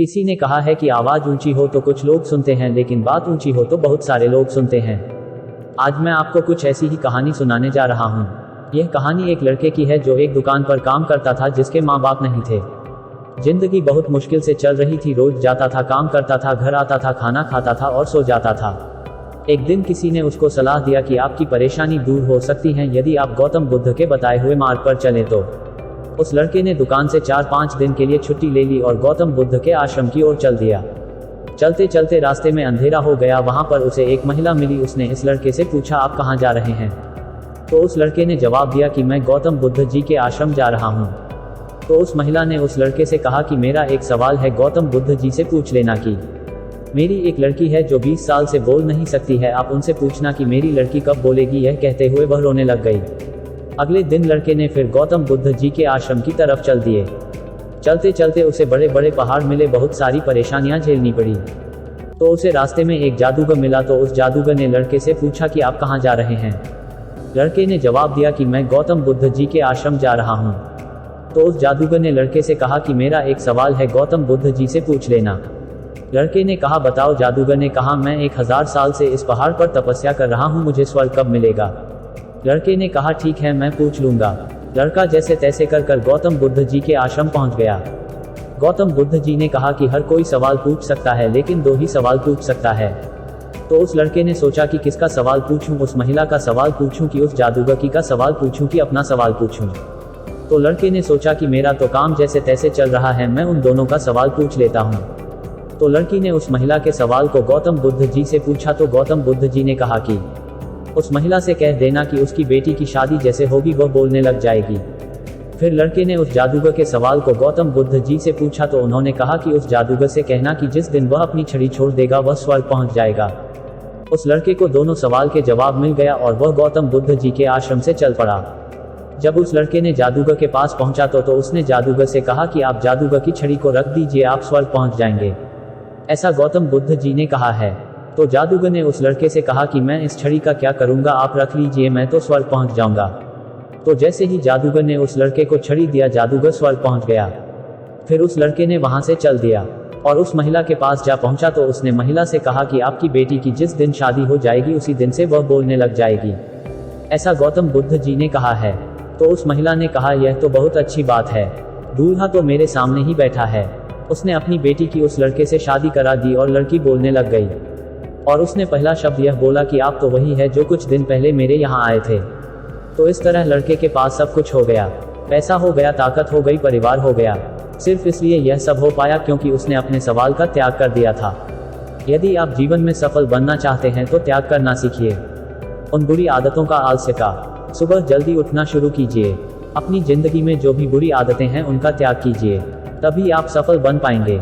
किसी ने कहा है कि आवाज़ ऊंची हो तो कुछ लोग सुनते हैं, लेकिन बात ऊंची हो तो बहुत सारे लोग सुनते हैं। आज मैं आपको कुछ ऐसी ही कहानी सुनाने जा रहा हूँ। यह कहानी एक लड़के की है जो एक दुकान पर काम करता था जिसके माँ बाप नहीं थे। जिंदगी बहुत मुश्किल से चल रही थी। रोज जाता था, काम करता था, घर आता था, खाना खाता था और सो जाता था। एक दिन किसी ने उसको सलाह दिया कि आपकी परेशानी दूर हो सकती है यदि आप गौतम बुद्ध के बताए हुए मार्ग पर चलें तो। उस लड़के ने दुकान से 4-5 दिन के लिए छुट्टी ले ली और गौतम बुद्ध के आश्रम की ओर चल दिया। चलते चलते रास्ते में अंधेरा हो गया। वहां पर उसे एक महिला मिली। उसने इस लड़के से पूछा, आप कहाँ जा रहे हैं? तो उस लड़के ने जवाब दिया कि मैं गौतम बुद्ध जी के आश्रम जा रहा हूँ। तो उस महिला ने उस लड़के से कहा कि मेरा एक सवाल है, गौतम बुद्ध जी से पूछ लेना कि मेरी एक लड़की है जो 20 साल से बोल नहीं सकती है, आप उनसे पूछना कि मेरी लड़की कब बोलेगी। यह कहते हुए वह रोने लग गई। अगले दिन लड़के ने फिर गौतम बुद्ध जी के आश्रम की तरफ चल दिए। चलते चलते उसे बड़े बड़े पहाड़ मिले, बहुत सारी परेशानियां झेलनी पड़ी। तो उसे रास्ते में एक जादूगर मिला। तो उस जादूगर ने लड़के से पूछा कि आप कहाँ जा रहे हैं? लड़के ने जवाब दिया कि मैं गौतम बुद्ध जी के आश्रम जा रहा हूँ। तो उस जादूगर ने लड़के से कहा कि मेरा एक सवाल है, गौतम बुद्ध जी से पूछ लेना। लड़के ने कहा, बताओ। जादूगर ने कहा, मैं 1000 साल से इस पहाड़ पर तपस्या कर रहा हूँ, मुझे स्वर्ग कब मिलेगा? लड़के ने कहा, ठीक है, मैं पूछ लूंगा। लड़का जैसे तैसे कर गौतम बुद्ध जी के आश्रम पहुंच गया। गौतम बुद्ध जी ने कहा कि हर कोई सवाल पूछ सकता है, लेकिन 2 ही सवाल पूछ सकता है। तो उस लड़के ने सोचा कि किसका सवाल पूछूं, उस महिला का सवाल पूछूं कि उस जादूगर की का सवाल पूछूं कि अपना सवाल पूछूं। तो लड़के ने सोचा कि मेरा तो काम जैसे तैसे चल रहा है, मैं उन दोनों का सवाल पूछ लेता हूँ। तो लड़की ने उस महिला के सवाल को गौतम बुद्ध जी से पूछा। तो गौतम बुद्ध जी ने कहा कि उस महिला से कह देना कि उसकी बेटी की शादी जैसे होगी वह बोलने लग जाएगी। फिर लड़के ने उस जादूगर के सवाल को गौतम बुद्ध जी से पूछा। तो उन्होंने कहा कि उस जादूगर से कहना कि जिस दिन वह अपनी छड़ी छोड़ देगा वह स्वर्ग पहुंच जाएगा। उस लड़के को दोनों सवाल के जवाब मिल गया और वह गौतम बुद्ध जी के आश्रम से चल पड़ा। जब उस लड़के ने जादूगर के पास पहुंचा तो उसने जादूगर से कहा कि आप जादूगर की छड़ी को रख दीजिए, आप स्वर्ग पहुंच जाएंगे, ऐसा गौतम बुद्ध जी ने कहा है। तो जादूगर ने उस लड़के से कहा कि मैं इस छड़ी का क्या करूंगा, आप रख लीजिए, मैं तो स्वर्ग पहुंच जाऊंगा। तो जैसे ही जादूगर ने उस लड़के को छड़ी दिया, जादूगर स्वर्ग पहुंच गया। फिर उस लड़के ने वहां से चल दिया और उस महिला के पास जा पहुंचा। तो उसने महिला से कहा कि आपकी बेटी की जिस दिन शादी हो जाएगी उसी दिन से वह बोलने लग जाएगी, ऐसा गौतम बुद्ध जी ने कहा है। तो उस महिला ने कहा, यह तो बहुत अच्छी बात है, दूल्हा तो मेरे सामने ही बैठा है। उसने अपनी बेटी की उस लड़के से शादी करा दी और लड़की बोलने लग गई और उसने पहला शब्द यह बोला कि आप तो वही है जो कुछ दिन पहले मेरे यहाँ आए थे। तो इस तरह लड़के के पास सब कुछ हो गया, पैसा हो गया, ताकत हो गई, परिवार हो गया। सिर्फ इसलिए यह सब हो पाया क्योंकि उसने अपने सवाल का त्याग कर दिया था। यदि आप जीवन में सफल बनना चाहते हैं तो त्याग करना सीखिए। उन बुरी आदतों का, आलस्य का। सुबह जल्दी उठना शुरू कीजिए। अपनी जिंदगी में जो भी बुरी आदतें हैं उनका त्याग कीजिए, तभी आप सफल बन पाएंगे।